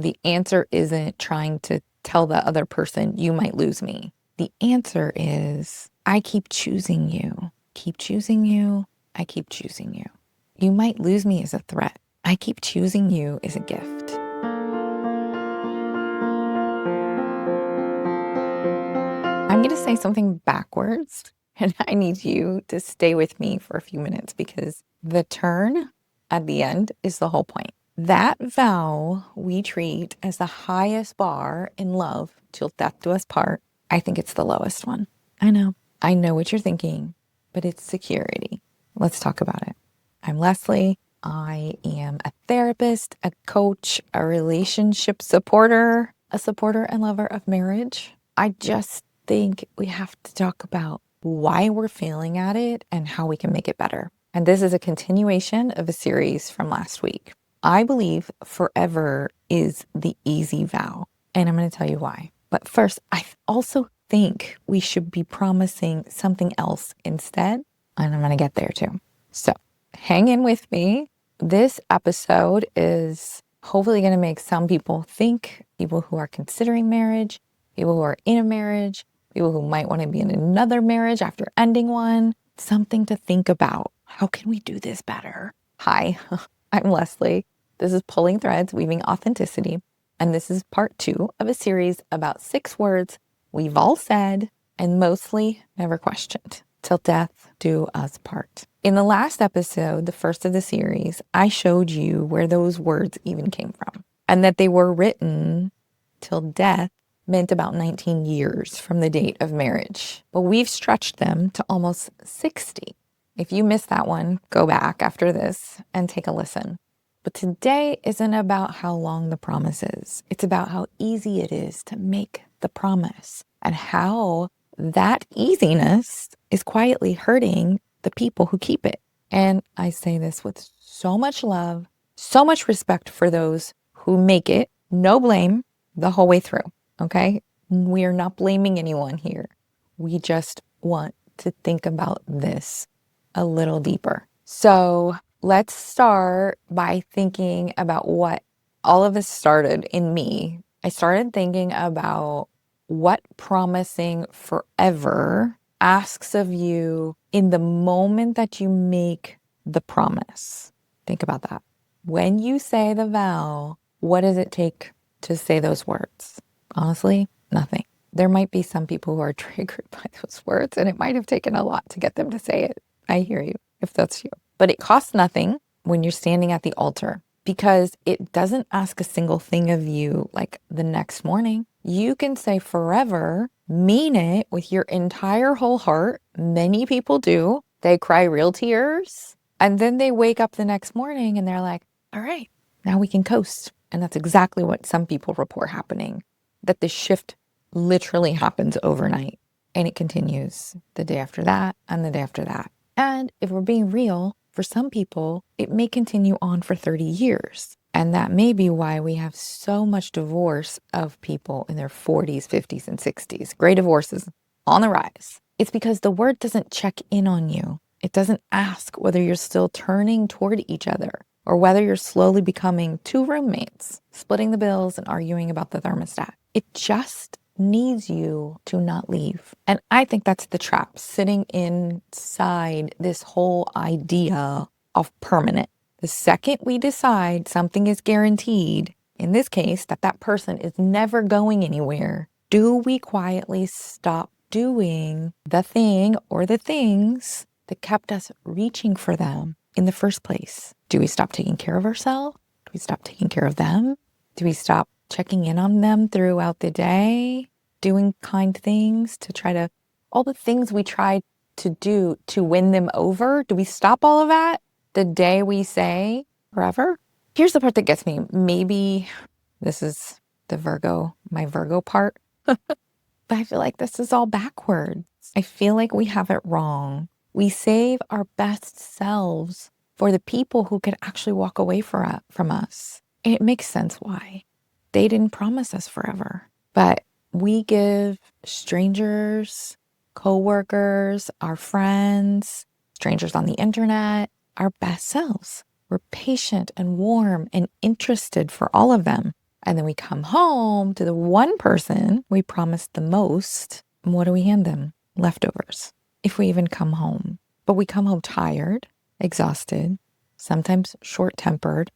The answer isn't trying to tell the other person, you might lose me. The answer is, I keep choosing you. Keep choosing you. I keep choosing you. You might lose me as a threat. I keep choosing you as a gift. I'm going to say something backwards, and I need you to stay with me for a few minutes because the turn at the end is the whole point. That vow we treat as the highest bar in love till death do us part. I think it's the lowest one. I know what you're thinking, but it's security. Let's talk about it. I'm Leslie. I am a therapist, a coach, a relationship supporter, a supporter and lover of marriage. I just think we have to talk about why we're failing at it and how we can make it better. And this is a continuation of a series from last week. I believe forever is the easy vow, and I'm going to tell you why. But first, I also think we should be promising something else instead, and I'm going to get there too. So hang in with me. This episode is hopefully going to make some people think, people who are considering marriage, people who are in a marriage, people who might want to be in another marriage after ending one, something to think about. How can we do this better? Hi, I'm Leslie. This is Pulling Threads, Weaving Authenticity, and this is part 2 of a series about 6 words we've all said and mostly never questioned. Till death do us part. In the last episode, the first of the series, I showed you where those words even came from and that they were written till death meant about 19 years from the date of marriage. But we've stretched them to almost 60. If you missed that one, go back after this and take a listen. But today isn't about how long the promise is. It's about how easy it is to make the promise and how that easiness is quietly hurting the people who keep it. And I say this with so much love, so much respect for those who make it, no blame the whole way through, okay? We are not blaming anyone here. We just want to think about this a little deeper. So let's start by thinking about what all of this started in me. I started thinking about what promising forever asks of you in the moment that you make the promise. Think about that. When you say the vow, what does it take to say those words? Honestly, nothing. There might be some people who are triggered by those words, and it might have taken a lot to get them to say it. I hear you, if that's you. But it costs nothing when you're standing at the altar because it doesn't ask a single thing of you like the next morning. You can say forever, mean it with your entire whole heart. Many people do. They cry real tears, and then they wake up the next morning and they're like, all right, now we can coast. And that's exactly what some people report happening, that the shift literally happens overnight and it continues the day after that and the day after that. And if we're being real, for some people, it may continue on for 30 years. And that may be why we have so much divorce of people in their 40s, 50s, and 60s. Gray divorces on the rise. It's because the word doesn't check in on you. It doesn't ask whether you're still turning toward each other or whether you're slowly becoming 2 roommates, splitting the bills and arguing about the thermostat. It just needs you to not leave. And I think that's the trap, sitting inside this whole idea of permanent. The second we decide something is guaranteed, in this case, that person is never going anywhere, do we quietly stop doing the thing or the things that kept us reaching for them in the first place? Do we stop taking care of ourselves? Do we stop taking care of them? Do we stop checking in on them throughout the day, doing kind things to try to, all the things we try to do to win them over? Do we stop all of that the day we say forever? Here's the part that gets me. Maybe this is my Virgo part, but I feel like this is all backwards. I feel like we have it wrong. We save our best selves for the people who could actually walk away from us. And it makes sense why. They didn't promise us forever, but we give strangers, coworkers, our friends, strangers on the internet, our best selves. We're patient and warm and interested for all of them. And then we come home to the one person we promised the most. And what do we hand them? Leftovers, if we even come home. But we come home tired, exhausted, sometimes short-tempered,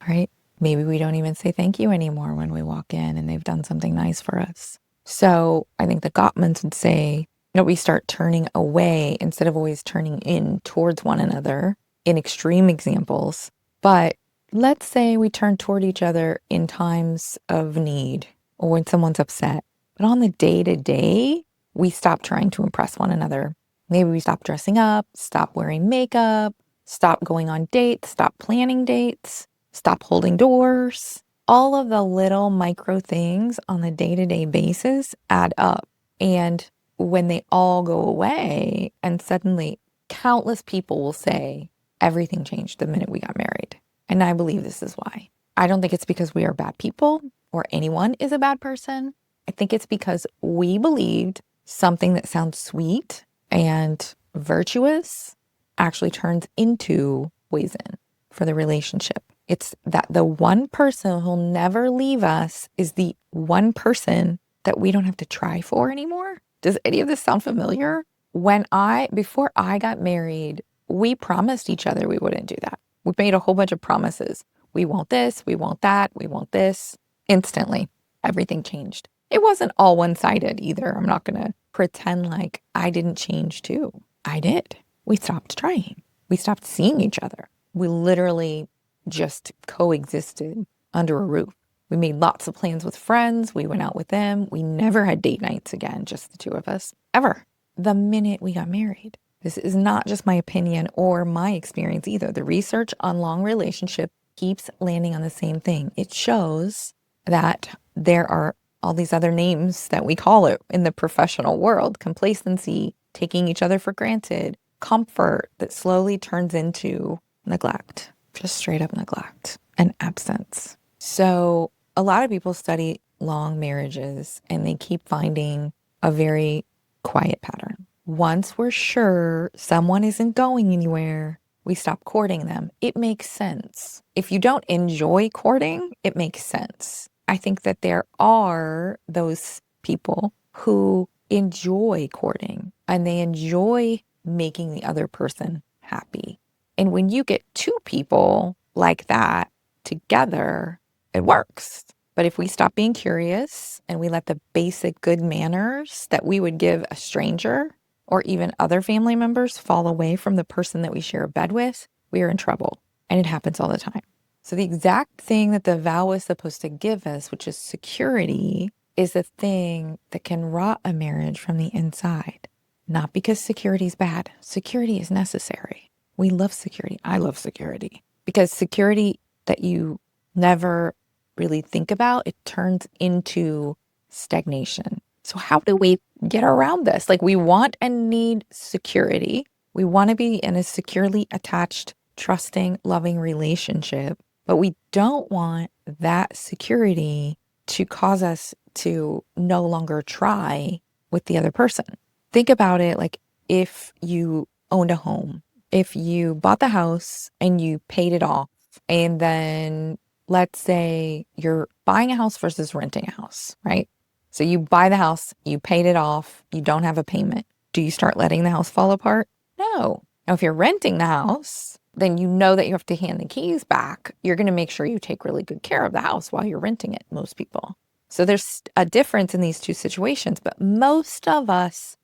right? Maybe we don't even say thank you anymore when we walk in and they've done something nice for us. So I think the Gottmans would say, we start turning away instead of always turning in towards one another in extreme examples. But let's say we turn toward each other in times of need or when someone's upset. But on the day-to-day, we stop trying to impress one another. Maybe we stop dressing up, stop wearing makeup, stop going on dates, stop planning dates, stop holding doors. All of the little micro things on the day-to-day basis add up. And when they all go away, and suddenly countless people will say, everything changed the minute we got married. And I believe this is why. I don't think it's because we are bad people or anyone is a bad person. I think it's because we believed something that sounds sweet and virtuous actually turns into poison for the relationship. It's that the one person who'll never leave us is the one person that we don't have to try for anymore. Does any of this sound familiar? Before I got married, we promised each other we wouldn't do that. We made a whole bunch of promises. We won't this, we won't that, we won't this. Instantly, everything changed. It wasn't all one-sided either. I'm not going to pretend like I didn't change too. I did. We stopped trying. We stopped seeing each other. We literally just coexisted under a roof. We made lots of plans with friends. We went out with them. We never had date nights again, just the two of us, ever. The minute we got married. This is not just my opinion or my experience either. The research on long relationship keeps landing on the same thing. It shows that there are all these other names that we call it in the professional world: complacency, taking each other for granted, comfort that slowly turns into neglect, just straight up neglect and absence. So a lot of people study long marriages and they keep finding a very quiet pattern. Once we're sure someone isn't going anywhere, we stop courting them. It makes sense. If you don't enjoy courting, it makes sense. I think that there are those people who enjoy courting and they enjoy making the other person happy. And when you get two people like that together, it works. But if we stop being curious and we let the basic good manners that we would give a stranger or even other family members fall away from the person that we share a bed with, we are in trouble. And it happens all the time. So the exact thing that the vow is supposed to give us, which is security, is the thing that can rot a marriage from the inside. Not because security is bad. Security is necessary. We love security. I love security. Because security that you never really think about, it turns into stagnation. So how do we get around this? Like, we want and need security. We want to be in a securely attached, trusting, loving relationship, but we don't want that security to cause us to no longer try with the other person. Think about it like if you owned a home, if you bought the house and you paid it off, and then let's say you're buying a house versus renting a house, right? So you buy the house, you paid it off, you don't have a payment. Do you start letting the house fall apart? No. Now, if you're renting the house, then you know that you have to hand the keys back. You're going to make sure you take really good care of the house while you're renting it, most people. So there's a difference in these two situations, but most of us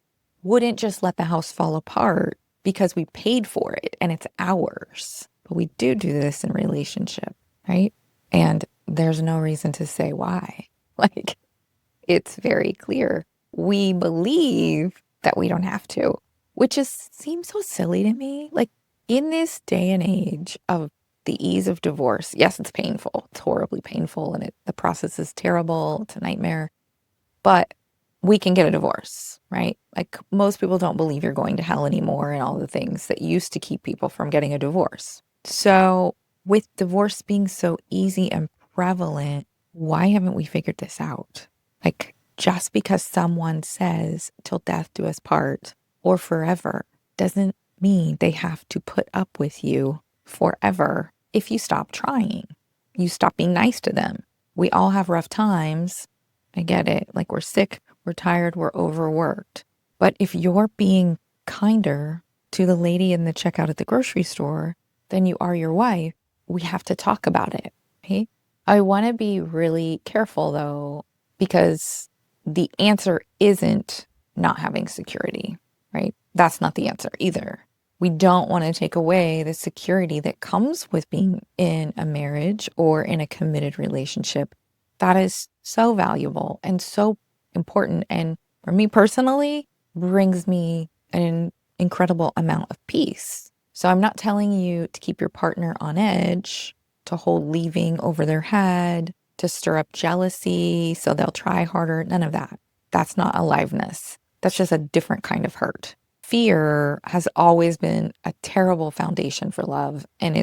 wouldn't just let the house fall apart because we paid for it and it's ours. But we do this in relationship, right? And there's no reason to say why. Like, it's very clear. We believe that we don't have to, which seems so silly to me. Like, in this day and age of the ease of divorce, yes, it's painful. It's horribly painful, and the process is terrible. It's a nightmare. But we can get a divorce, right? Like, most people don't believe you're going to hell anymore and all the things that used to keep people from getting a divorce. So with divorce being so easy and prevalent, why haven't we figured this out? Like, just because someone says till death do us part or forever doesn't mean they have to put up with you forever if you stop trying. You stop being nice to them. We all have rough times. I get it. Like we're sick, we're tired, we're overworked. But if you're being kinder to the lady in the checkout at the grocery store than you are your wife, we have to talk about it. Okay. I want to be really careful though, because the answer isn't not having security, right? That's not the answer either. We don't want to take away the security that comes with being in a marriage or in a committed relationship. That is so valuable and so important. And for me personally, brings me an incredible amount of peace. So I'm not telling you to keep your partner on edge, to hold leaving over their head, to stir up jealousy so they'll try harder. None of that. That's not aliveness. That's just a different kind of hurt. Fear has always been a terrible foundation for love. And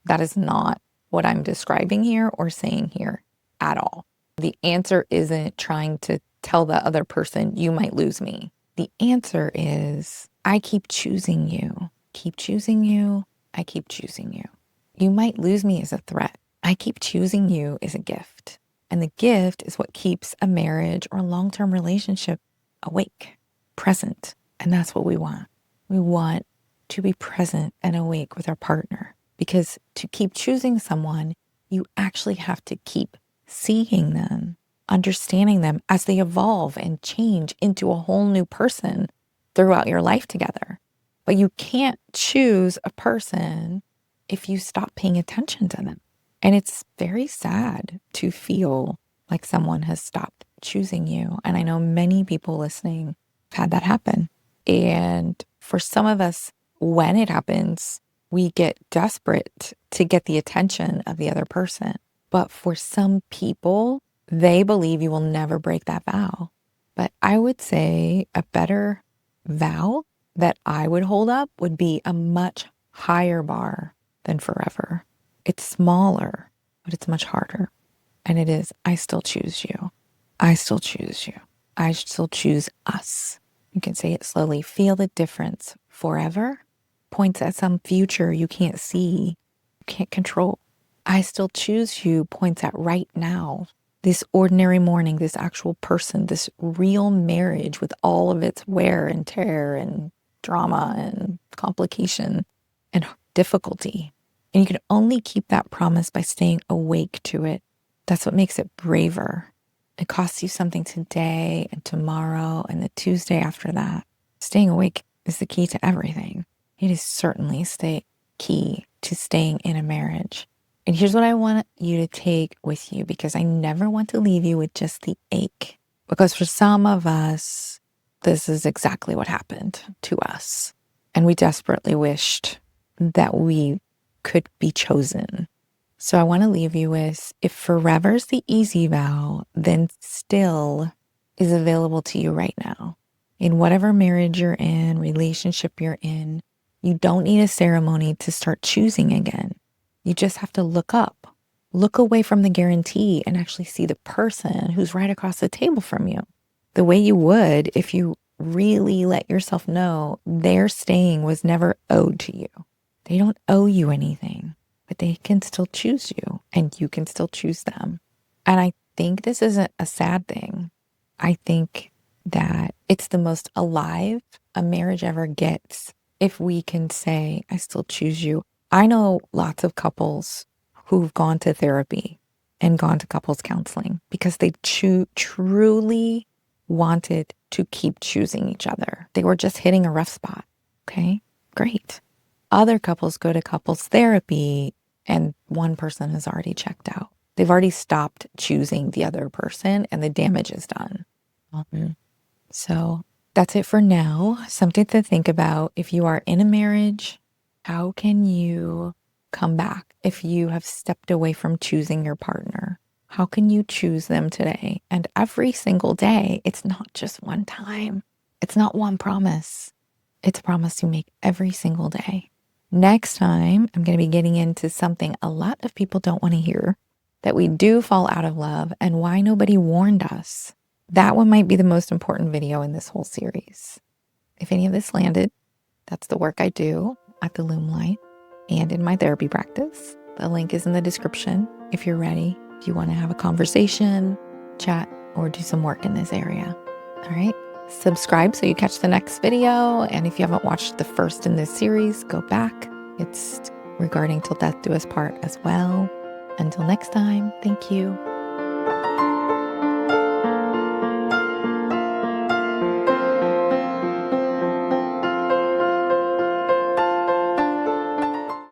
that is not what I'm describing here or saying here at all. The answer isn't trying to tell the other person, you might lose me. The answer is, I keep choosing you, keep choosing you, I keep choosing you. You might lose me as a threat. I keep choosing you as a gift. And the gift is what keeps a marriage or long-term relationship awake, present. And that's what we want. We want to be present and awake with our partner, because to keep choosing someone, you actually have to keep seeing them, understanding them as they evolve and change into a whole new person throughout your life together. But you can't choose a person if you stop paying attention to them. And it's very sad to feel like someone has stopped choosing you. And I know many people listening have had that happen. And for some of us, when it happens, we get desperate to get the attention of the other person. But for some people, they believe you will never break that vow. But I would say a better vow that I would hold up would be a much higher bar than forever. It's smaller, but it's much harder. And it is, I still choose you. I still choose you. I still choose us. You can say it slowly. Feel the difference. Forever points at some future you can't see, you can't control. I still choose you points at right now. This ordinary morning, this actual person, this real marriage with all of its wear and tear and drama and complication and difficulty. And you can only keep that promise by staying awake to it. That's what makes it braver. It costs you something today and tomorrow and the Tuesday after that. Staying awake is the key to everything. It is certainly key to staying in a marriage. And here's what I want you to take with you, because I never want to leave you with just the ache. Because for some of us, this is exactly what happened to us. And we desperately wished that we could be chosen. So I want to leave you with, if forever's the easy vow, then still is available to you right now. In whatever marriage you're in, relationship you're in, you don't need a ceremony to start choosing again. You just have to look up, look away from the guarantee and actually see the person who's right across the table from you. The way you would if you really let yourself know their staying was never owed to you. They don't owe you anything. But they can still choose you and you can still choose them. And I think this isn't a sad thing. I think that it's the most alive a marriage ever gets if we can say, I still choose you. I know lots of couples who've gone to therapy and gone to couples counseling because they truly wanted to keep choosing each other. They were just hitting a rough spot. Okay, great. Other couples go to couples therapy and one person has already checked out. They've already stopped choosing the other person and the damage is done. So that's it for now. Something to think about. If you are in a marriage, how can you come back if you have stepped away from choosing your partner? How can you choose them today? And every single day, it's not just one time. It's not one promise. It's a promise you make every single day. Next time, I'm going to be getting into something a lot of people don't want to hear, that we do fall out of love and why nobody warned us. That one might be the most important video in this whole series. If any of this landed, that's the work I do at the Loom Light and in my therapy practice. The link is in the description if you're ready. if you want to have a conversation, chat, or do some work in this area. All right. Subscribe so you catch the next video. And if you haven't watched the first in this series, go back. It's regarding Till Death Do Us Part as well. Until next time, thank you.